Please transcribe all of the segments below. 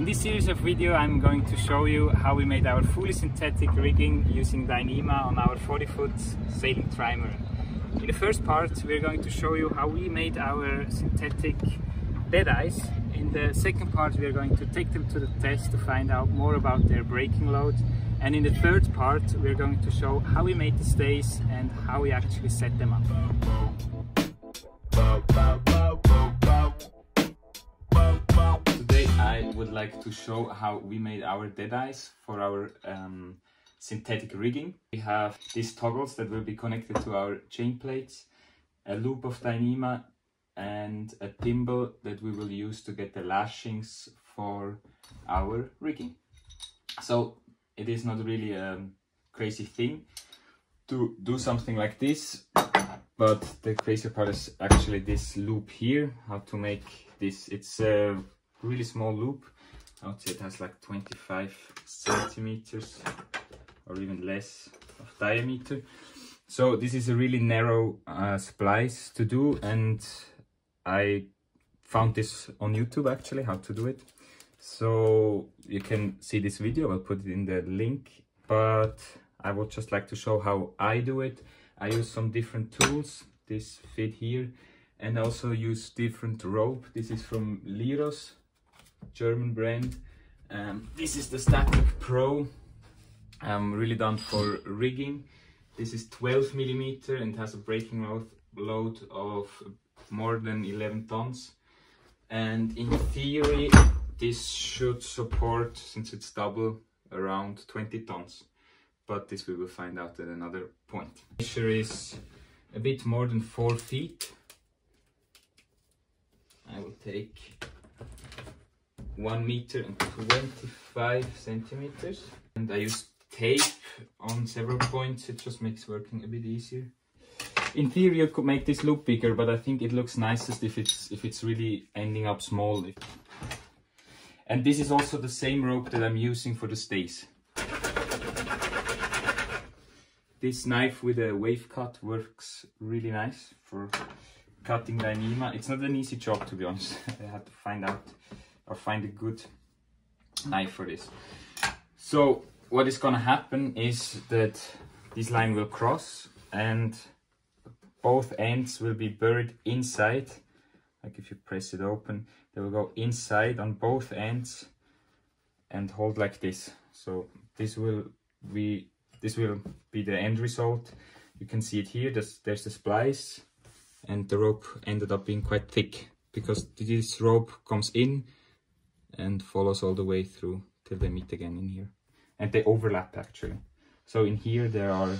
In this series of video I'm going to show you how we made our fully synthetic rigging using Dynema on our 40-foot sailing trimaran. In the first part we're going to show you how we made our synthetic Deadeyes. In the second part we are going to take them to the test to find out more about their braking load. And in the third part we're going to show how we made the stays and how we actually set them up. I would like to show how we made our Deadeyes for our synthetic rigging. We have these toggles that will be connected to our chain plates, a loop of Dynema and a thimble that we will use to get the lashings for our rigging. So it is not really a crazy thing to do something like this, but the crazy part is actually this loop here, how to make this. It's a really small loop. I would say it has like 25 centimeters or even less of diameter. So this is a really narrow splice to do, and I found this on YouTube actually, how to do it. So you can see this video, I'll put it in the link, but I would just like to show how I do it. I use some different tools, this fit here, and also use different rope. This is from Liros, German brand. This is the Static Pro, really done for rigging. This is 12 millimeter and has a braking load of more than 11 tons. And in theory, this should support, since it's double, around 20 tons. But this we will find out at another point. The measure is a bit more than 4 feet. I will take 1 meter and 25 centimeters, and I use tape on several points. It just makes working a bit easier. In theory you could make this loop bigger, but I think it looks nicest if it's really ending up small. And this is also the same rope that I'm using for the stays. This knife with a wave cut works really nice for cutting Dynema. It's not an easy job, to be honest. I had to find a good knife for this. So what is gonna happen is that this line will cross and both ends will be buried inside. Like if you press it open, they will go inside on both ends and hold like this. So this will be the end result. You can see it here. There's the splice, and the rope ended up being quite thick because this rope comes in and follows all the way through till they meet again in here, and they overlap actually. So in here there are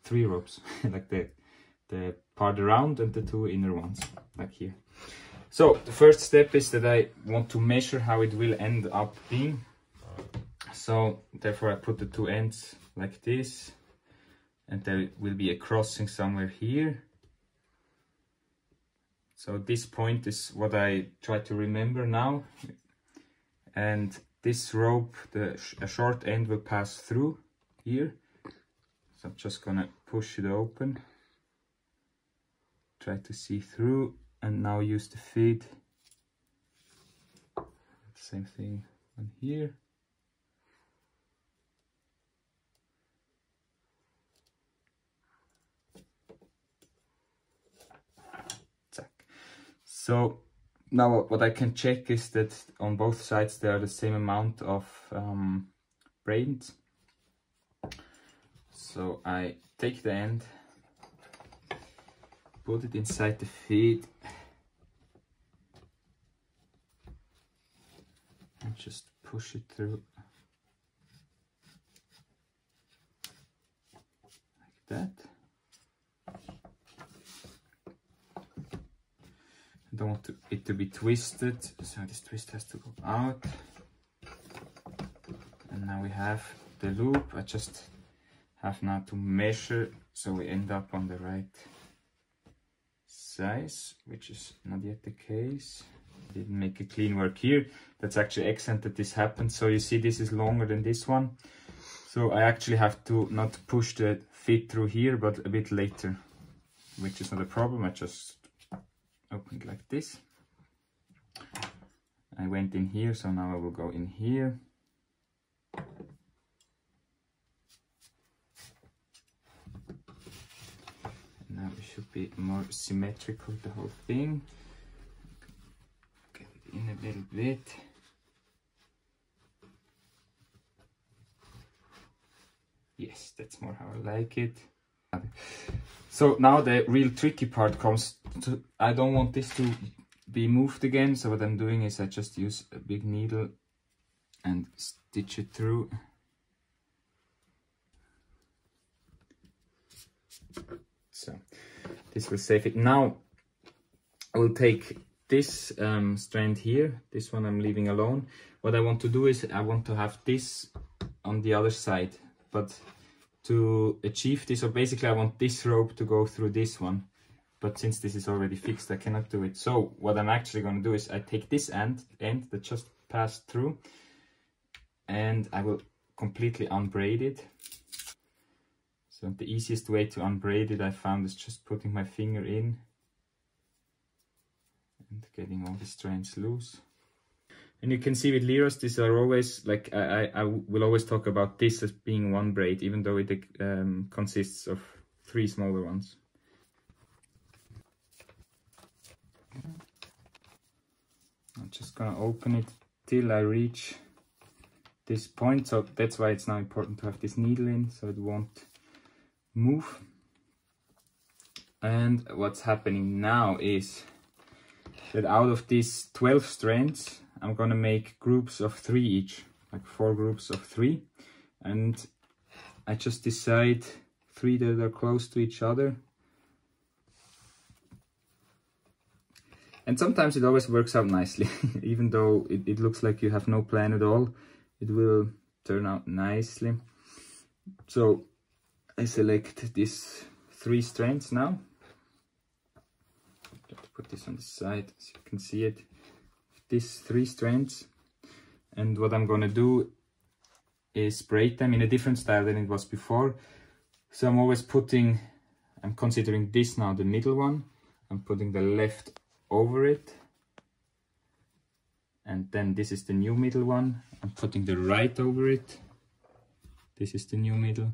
3 ropes like the part around and the 2 inner ones like here. So the first step is that I want to measure how it will end up being. So therefore I put the 2 ends like this, and there will be a crossing somewhere here. So this point is what I try to remember now. And this rope, a short end will pass through here. So I'm just gonna push it open, try to see through, and now use the feed. Same thing on here. So now what I can check is that on both sides there are the same amount of brains. So I take the end, put it inside the feed, and just push it through like that. I don't want it to be twisted, so this twist has to go out. And now we have the loop. I just have now to measure so we end up on the right size, which is not yet the case. Didn't make a clean work here. That's actually excellent that this happened. So you see this is longer than this one. So I actually have to not push the feet through here, but a bit later, which is not a problem. I just open it like this. I went in here, so now I will go in here. Now it should be more symmetrical, the whole thing. Get it in a little bit. Yes, that's more how I like it. So now the real tricky part comes to, I don't want this to be moved again, so what I'm doing is I just use a big needle and stitch it through. So this will save it. Now I will take this strand here, this one I'm leaving alone. What I want to do is I want to have this on the other side, but to achieve this, or basically I want this rope to go through this one, but since this is already fixed I cannot do it. So what I'm actually going to do is I take this end that just passed through and I will completely unbraid it. So the easiest way to unbraid it I found is just putting my finger in and getting all the strands loose. And you can see with Liros, these are always, like, I will always talk about this as being one braid, even though it consists of 3 smaller ones. I'm just gonna open it till I reach this point, so that's why it's now important to have this needle in, so it won't move. And what's happening now is that out of these 12 strands, I'm gonna make groups of 3 each, like 4 groups of 3, and I just decide 3 that are close to each other. And sometimes it always works out nicely, even though it looks like you have no plan at all, it will turn out nicely. So I select these 3 strands now. Just put this on the side so you can see it. These 3 strands, and what I'm gonna do is braid them in a different style than it was before. So I'm considering this now the middle one. I'm putting the left over it, and then this is the new middle one. I'm putting the right over it. This is the new middle.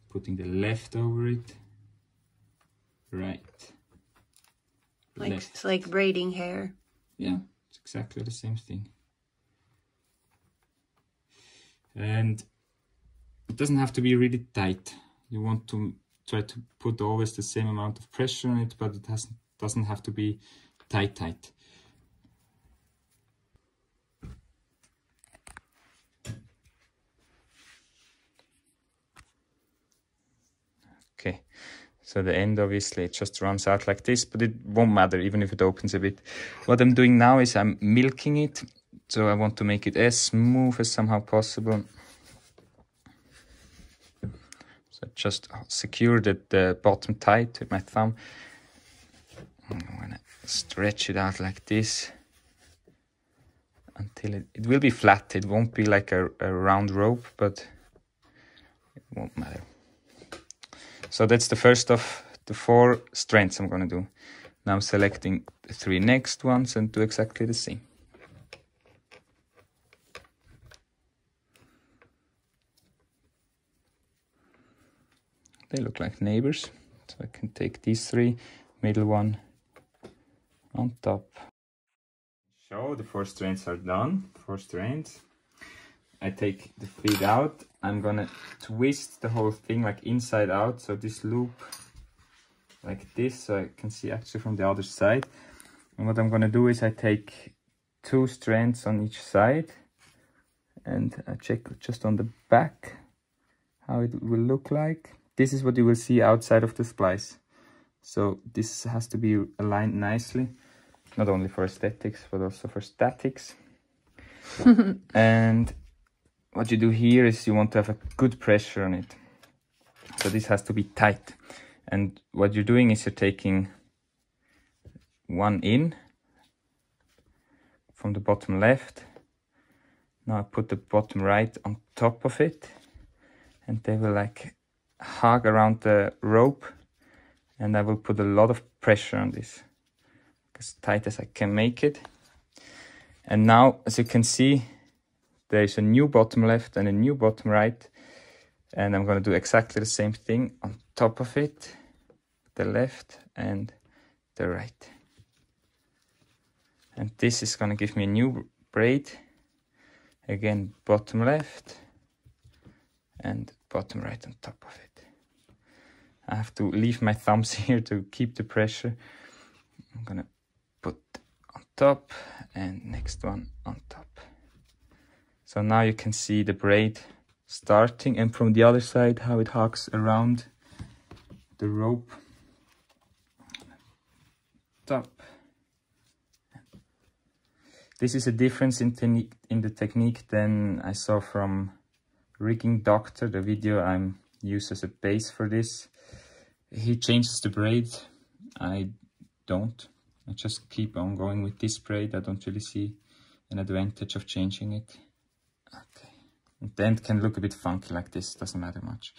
Putting the left over it. Right. Like, left. it's like braiding hair. Yeah. Exactly the same thing. And it doesn't have to be really tight. You want to try to put always the same amount of pressure on it, but it doesn't have to be tight. Okay. So the end, obviously, it just runs out like this, but it won't matter even if it opens a bit. What I'm doing now is I'm milking it. So I want to make it as smooth as somehow possible. So just secure the bottom tight with my thumb. I'm going to stretch it out like this until it will be flat. It won't be like a round rope, but it won't matter. So that's the first of the 4 strands I'm going to do. Now I'm selecting the 3 next ones and do exactly the same. They look like neighbors. So I can take these 3, middle one on top. So the 4 strands are done, 4 strands. I take the feed out. I'm gonna twist the whole thing like inside out, so this loop like this, so I can see actually from the other side. And what I'm gonna do is I take 2 strands on each side and I check just on the back how it will look like. This is what you will see outside of the splice. So this has to be aligned nicely, not only for aesthetics but also for statics. And what you do here is you want to have a good pressure on it. So this has to be tight. And what you're doing is you're taking 1 in from the bottom left. Now I put the bottom right on top of it, and they will like hug around the rope, and I will put a lot of pressure on this as tight as I can make it. And now, as you can see, there's a new bottom left and a new bottom right. And I'm going to do exactly the same thing on top of it, the left and the right. And this is going to give me a new braid. Again, bottom left and bottom right on top of it. I have to leave my thumbs here to keep the pressure. I'm going to put on top and next one on top. So now you can see the braid starting, and from the other side how it hugs around the rope. Top. This is a difference in the technique than I saw from Rigging Doctor, the video I use as a base for this. He changes the braid. I don't. I just keep on going with this braid. I don't really see an advantage of changing it. Okay. And the end can look a bit funky like this, doesn't matter much.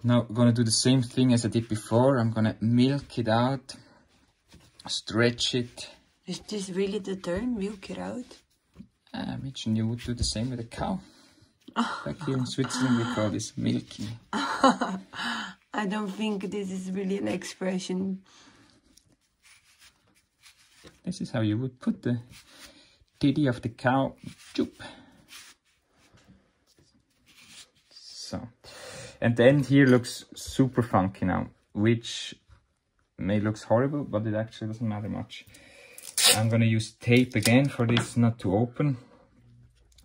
Now I'm gonna do the same thing as I did before. I'm gonna milk it out, stretch it. Is this really the term, milk it out? Imagine you would do the same with a cow. Like here in Switzerland we call this milking. I don't think this is really an expression. This is how you would put the titty of the cow. Choop. So, and the end here looks super funky now, which may looks horrible, but it actually doesn't matter much. I'm gonna use tape again for this not to open.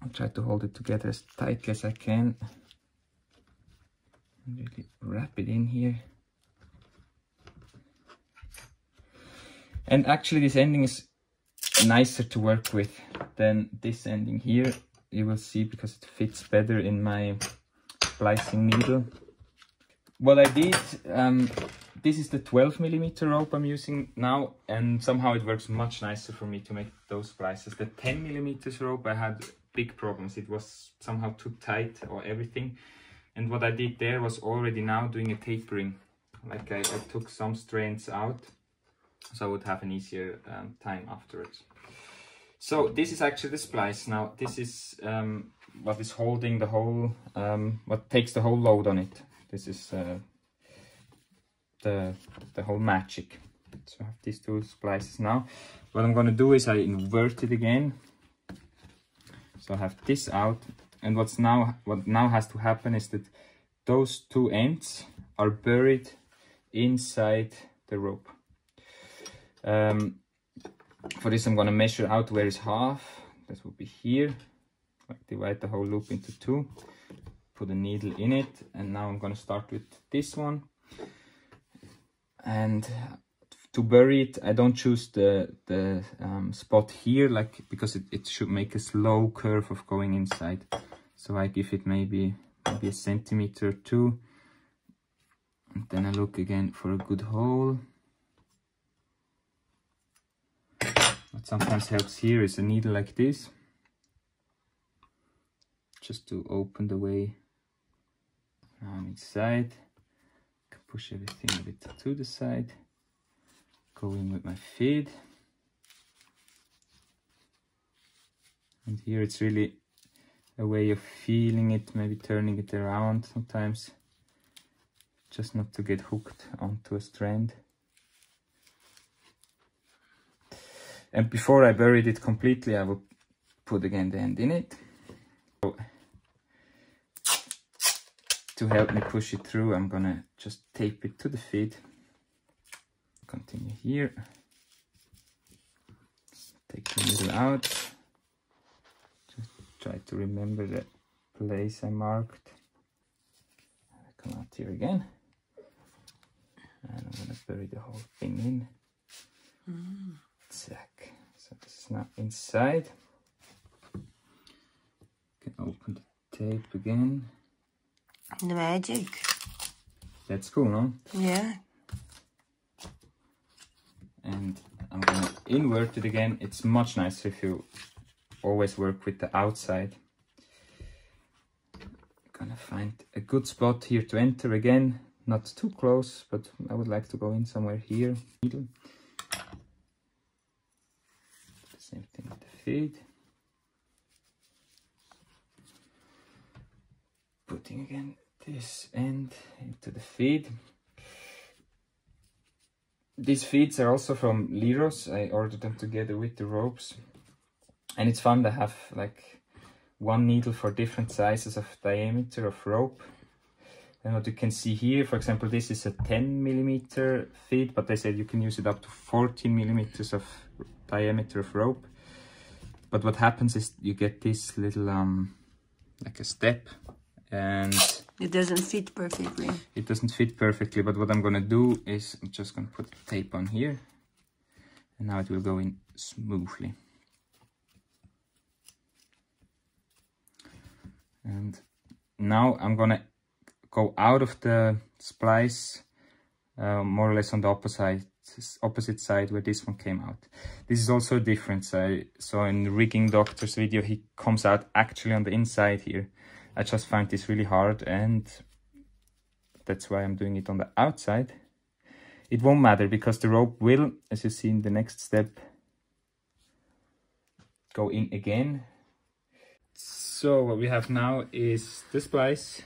I'll try to hold it together as tightly as I can. And really wrap it in here. And actually this ending is nicer to work with than this ending here. You will see, because it fits better in my splicing needle. What I did, this is the 12mm rope I'm using now, and somehow it works much nicer for me to make those splices. The 10mm rope, I had big problems. It was somehow too tight or everything. And what I did there was already now doing a tapering. Like I took some strands out, so I would have an easier time afterwards. So this is actually the splice. Now this is what is holding the whole, what takes the whole load on it. This is the whole magic. So I have these two splices now. What I'm going to do is I invert it again. So I have this out, and what now has to happen is that those two ends are buried inside the rope. For this I'm going to measure out where is half. This will be here. Like divide the whole loop into two. Put a needle in it, and now I'm going to start with this one. And to bury it, I don't choose the spot here, like, because it should make a slow curve of going inside. So I give it maybe a centimeter or two, and then I look again for a good hole. What sometimes helps here is a needle like this, just to open the way. Now I'm inside. I can push everything a bit to the side. Go in with my feed. And here it's really a way of feeling it, maybe turning it around sometimes, just not to get hooked onto a strand. And before I buried it completely, I will put again the end in it. So, to help me push it through, I'm gonna just tape it to the feed. Continue here. Take the needle out. Just try to remember the place I marked. I come out here again. And I'm gonna bury the whole thing in. Zack. So this is now inside. Can open the tape again. The magic. That's cool, no? Yeah. And I'm gonna invert it again. It's much nicer if you always work with the outside. Gonna find a good spot here to enter again. Not too close, but I would like to go in somewhere here. Needle. The same thing with the feed. putting again this end into the feed. These feeds are also from Liros. I ordered them together with the ropes. And it's fun to have like one needle for different sizes of diameter of rope. And what you can see here, for example, this is a 10mm feed, but they said you can use it up to 14mm of diameter of rope. But what happens is you get this little like a step, and it doesn't fit perfectly. It doesn't fit perfectly, but what I'm gonna do is I'm just gonna put the tape on here, and now it will go in smoothly. And now I'm gonna go out of the splice more or less on the opposite side where this one came out. This is also a difference. I saw in the rigging doctor's video, he comes out actually on the inside here. I just find this really hard, and that's why I'm doing it on the outside. It won't matter because the rope will, as you see in the next step, go in again. So what we have now is the splice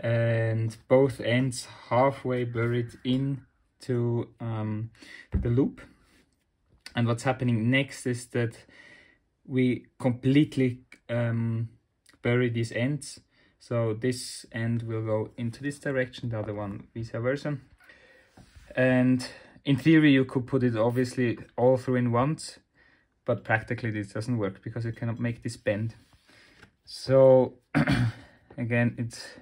and both ends halfway buried into the loop. And what's happening next is that we completely bury these ends. So this end will go into this direction, the other one vice versa. And in theory you could put it obviously all through in once, but practically this doesn't work because you cannot make this bend. So again, it's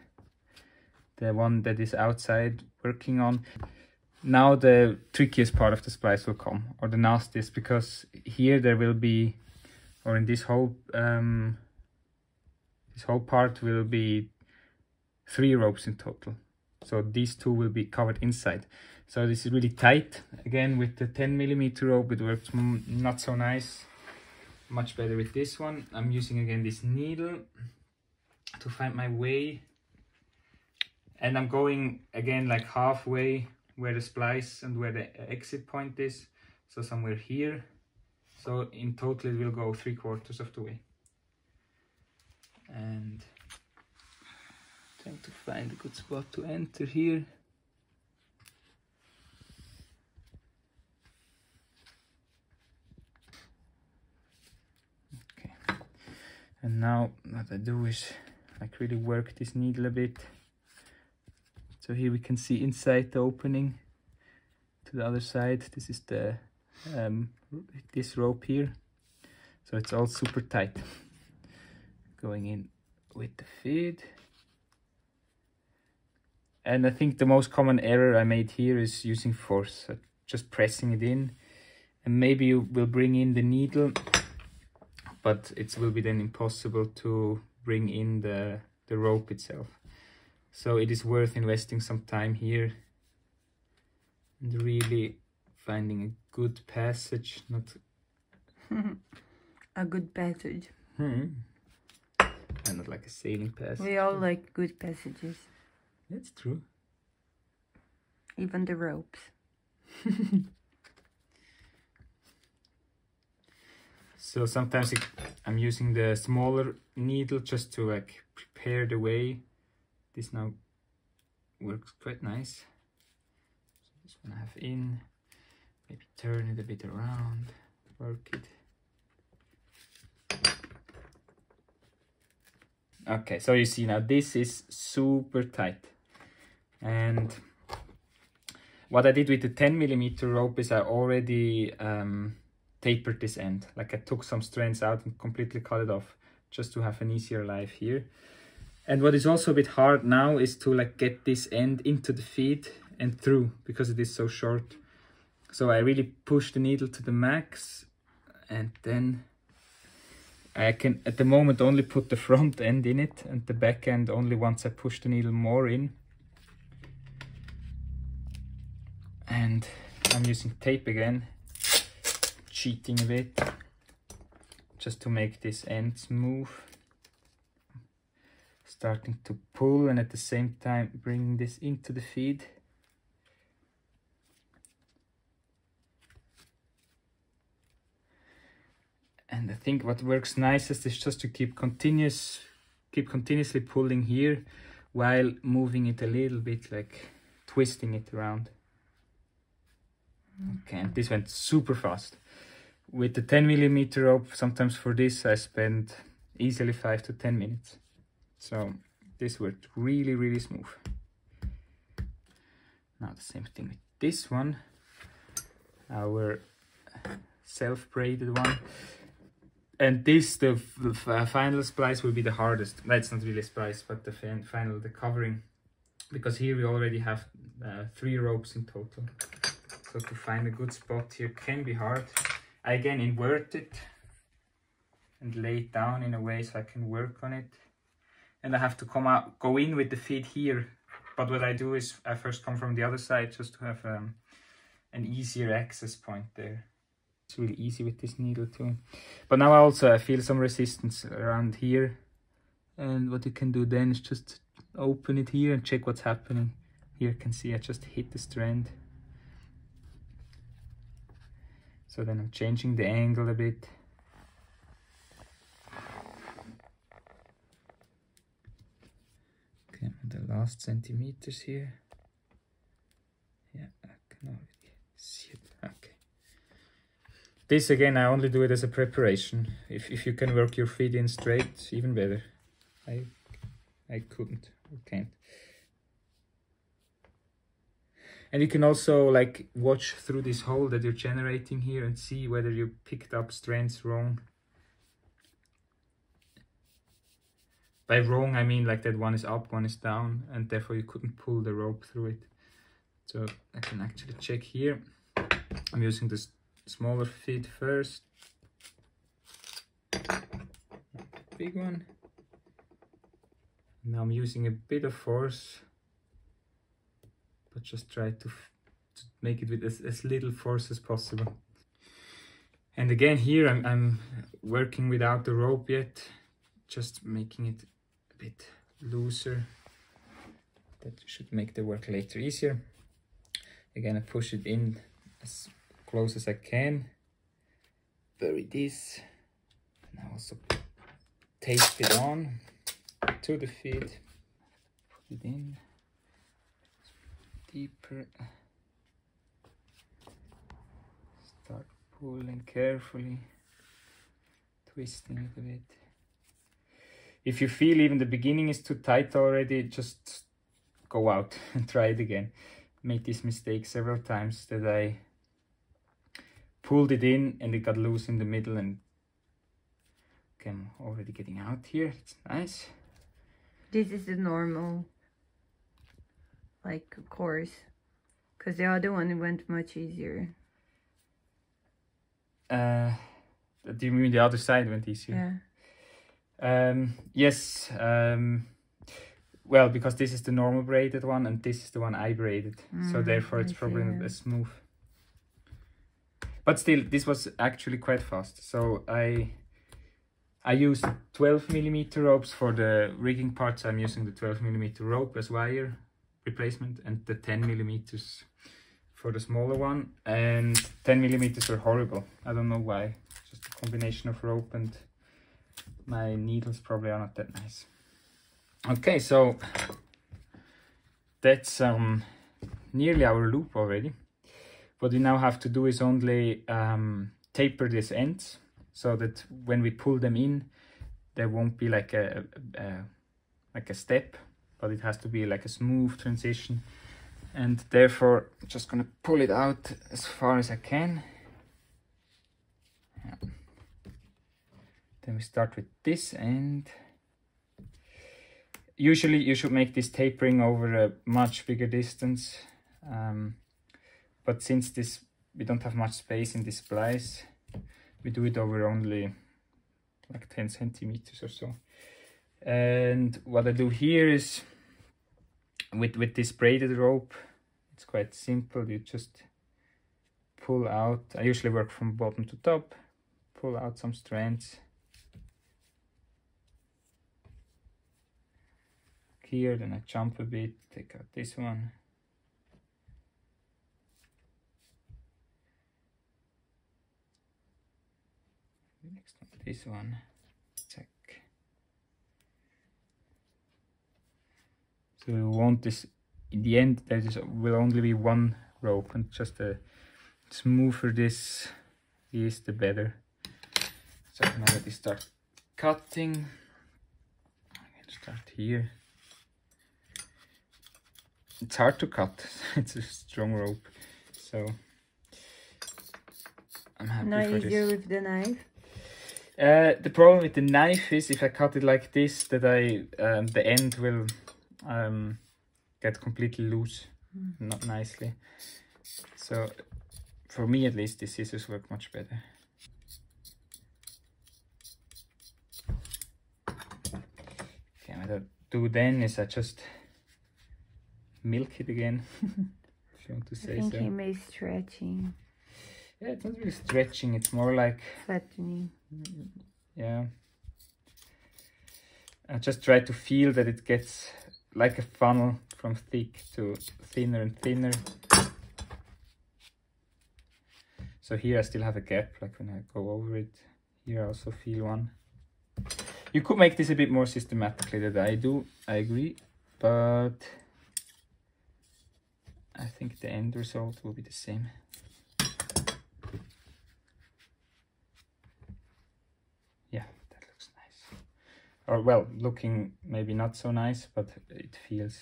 the one that is outside working on. Now the trickiest part of the splice will come, or the nastiest, because here there will be, or in this whole part will be 3 ropes in total. So these 2 will be covered inside. So this is really tight. Again, with the 10mm rope it works not so nice. Much better with this one. I'm using again this needle to find my way. And I'm going again like halfway where the splice and where the exit point is. So somewhere here. So in total it will go 3/4 of the way. And trying to find a good spot to enter here. Okay. And now what I do is like really work this needle a bit. So here we can see inside the opening to the other side. This is the this rope here. So it's all super tight. Going in with the feed. And I think the most common error I made here is using force, so just pressing it in. And maybe you will bring in the needle, but it will be then impossible to bring in the rope itself. So it is worth investing some time here and really finding a good passage, not a good passage. And not like a sailing passage. We all like good passages. That's true. Even the ropes. So sometimes I'm using the smaller needle just to like prepare the way. This now works quite nice. So this one I have in, maybe turn it a bit around, work it. Okay, so you see now this is super tight. And what I did with the 10mm rope is I already tapered this end. Like I took some strands out and completely cut it off just to have an easier life here. And what is also a bit hard now is to like get this end into the feed and through, because it is so short. So I really push the needle to the max, and then I can at the moment only put the front end in it and the back end only once I push the needle more in. And I'm using tape again, cheating a bit, just to make this end smooth. Starting to pull and at the same time bringing this into the feed. And I think what works nicest is just to keep continuously pulling here while moving it a little bit, like twisting it around. Okay, and this went super fast. With the 10mm rope, sometimes for this I spend easily 5 to 10 minutes. So this worked really, really smooth. Now the same thing with this one, our self-braided one. And this, the final splice will be the hardest. That's not really a splice, but the final, the covering. Because here we already have 3 ropes in total. So to find a good spot here can be hard. I again invert it and lay it down in a way so I can work on it. And I have to go in with the feet here. But what I do is I first come from the other side just to have an easier access point there. It's really easy with this needle too. But now I feel some resistance around here. And what you can do then is just open it here and check what's happening. Here you can see I just hit the strand. So then I'm changing the angle a bit. Okay, the last centimeters here. Yeah, I can already see it. Okay. This again, I only do it as a preparation. If you can work your feet in straight, even better. I couldn't, or can't. And you can also like watch through this hole that you're generating here and see whether you picked up strands wrong. By wrong, I mean like that one is up, one is down, and therefore you couldn't pull the rope through it. So I can actually check here. I'm using the smaller feet first. Big one. Now I'm using a bit of force, but just try to make it with as little force as possible. And again here I'm working without the rope yet, just making it a bit looser. That should make the work later easier. Again, I push it in as close as I can. Bury this. And I also tape it on to the feet. Put it in. Deeper. Start pulling carefully, twisting it a bit. If you feel even the beginning is too tight already, just go out and try it again. Made this mistake several times that I pulled it in and it got loose in the middle, and okay, I'm already getting out here. It's nice. This is the normal, like, course, because the other one went much easier. Do you mean the other side went easier? Yeah. Yes. Well, because this is the normal braided one and this is the one I braided, so therefore it's probably not as smooth. But still, this was actually quite fast. So I used 12mm ropes for the rigging parts. I'm using the 12mm rope as wire replacement and the 10mm for the smaller one. And 10mm were horrible. I don't know why. Just a combination of rope and my needles probably are not that nice. Okay, so that's nearly our loop already. What we now have to do is only taper these ends so that when we pull them in, there won't be like a step, but it has to be like a smooth transition. And therefore, I'm just gonna pull it out as far as I can. Yeah. Then we start with this end. Usually you should make this tapering over a much bigger distance, but since we don't have much space in this splice, we do it over only like 10 centimeters or so. And what I do here is with this braided rope, it's quite simple. You just pull out. I usually work from bottom to top, pull out some strands. Here, then I jump a bit, take out this one. The next one, this one. Check. So we want this, in the end there will only be one rope, and just the smoother this is, the better. So now let me start cutting. I can start here. It's hard to cut, it's a strong rope, so I'm happy Not for easier this. with the knife? The problem with the knife is if I cut it like this, that the end will get completely loose, not nicely. So for me at least, the scissors work much better. Okay, what I do then is I just milk it again, if you want to say so. I think he made stretching. Yeah, it's not really stretching, it's more like flattening. Yeah. I just try to feel that it gets like a funnel from thick to thinner and thinner. So here I still have a gap, like when I go over it. Here I also feel one. You could make this a bit more systematically than I do, I agree, but I think the end result will be the same. Yeah, that looks nice. Or well, looking maybe not so nice, but it feels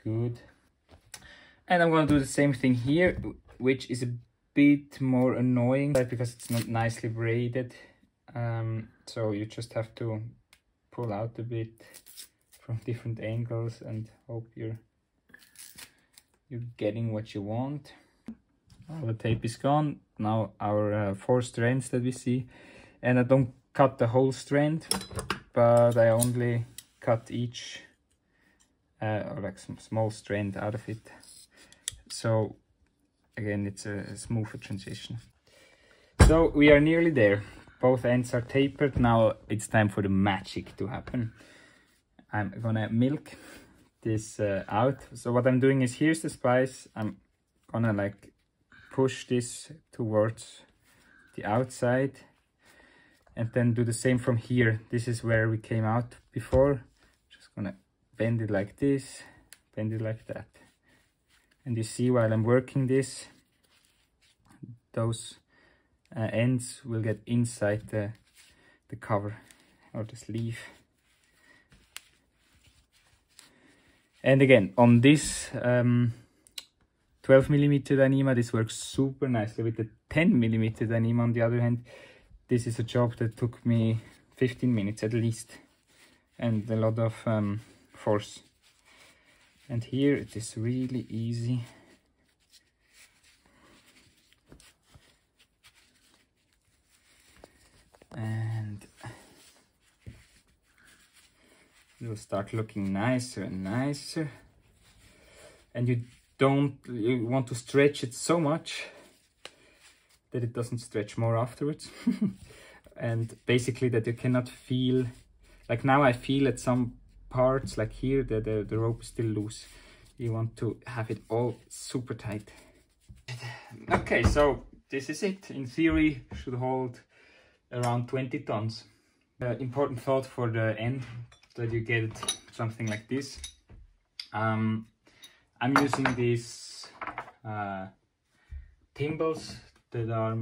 good. And I'm going to do the same thing here, which is a bit more annoying because it's not nicely braided. So you just have to pull out a bit from different angles and hope you're getting what you want. All the tape is gone. Now our 4 strands that we see, and I don't cut the whole strand, but I only cut each or like some small strand out of it. So again, it's a smoother transition. So we are nearly there. Both ends are tapered. Now it's time for the magic to happen. I'm gonna milk this out. So what I'm doing is, here's the splice. I'm gonna like push this towards the outside and then do the same from here. This is where we came out before. Just gonna bend it like this, bend it like that. And you see, while I'm working this, those ends will get inside the cover or the sleeve. And again, on this 12mm Dynema, this works super nicely. With the 10mm Dynema, on the other hand, this is a job that took me 15 minutes at least, and a lot of force. And here it is really easy. And it will start looking nicer and nicer. And you want to stretch it so much that it doesn't stretch more afterwards. And basically that you cannot feel, like now I feel at some parts, like here, the rope is still loose. You want to have it all super tight. Okay, so this is it. In theory, should hold around 20 tons. Important thought for the end, that you get something like this. I'm using these timbals that are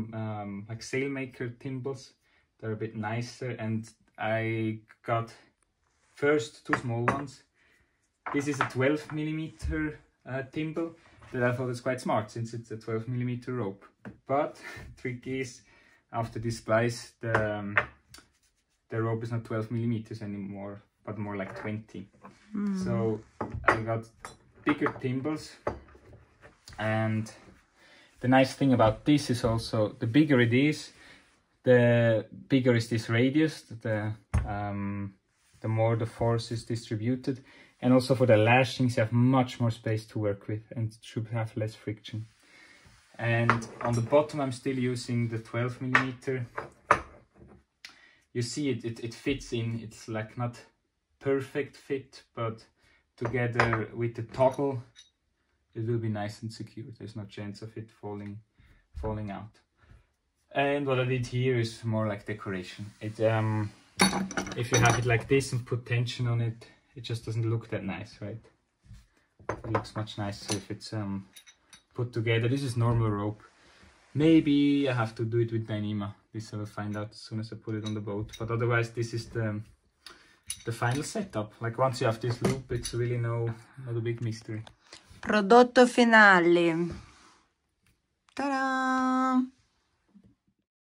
like sailmaker timbals. They're a bit nicer, and I got first 2 small ones. This is a 12mm timbal that I thought is quite smart, since it's a 12mm rope. But the trick is, after this splice, the rope is not 12mm anymore, but more like 20. So I got bigger timbals, and the nice thing about this is also, the bigger it is, the bigger is this radius, the more the force is distributed. And also for the lashings, you have much more space to work with and should have less friction. And on the bottom, I'm still using the 12mm. You see it fits in. It's like not perfect fit, but together with the toggle, it will be nice and secure. There's no chance of it falling out. And what I did here is more like decoration. It if you have it like this and put tension on it, it just doesn't look that nice, right? It looks much nicer if it's put together. This is normal rope. Maybe I have to do it with Dynema. This I will find out as soon as I put it on the boat. But otherwise, this is the final setup. Like once you have this loop, it's really not a big mystery. Prodotto finale. Ta-da!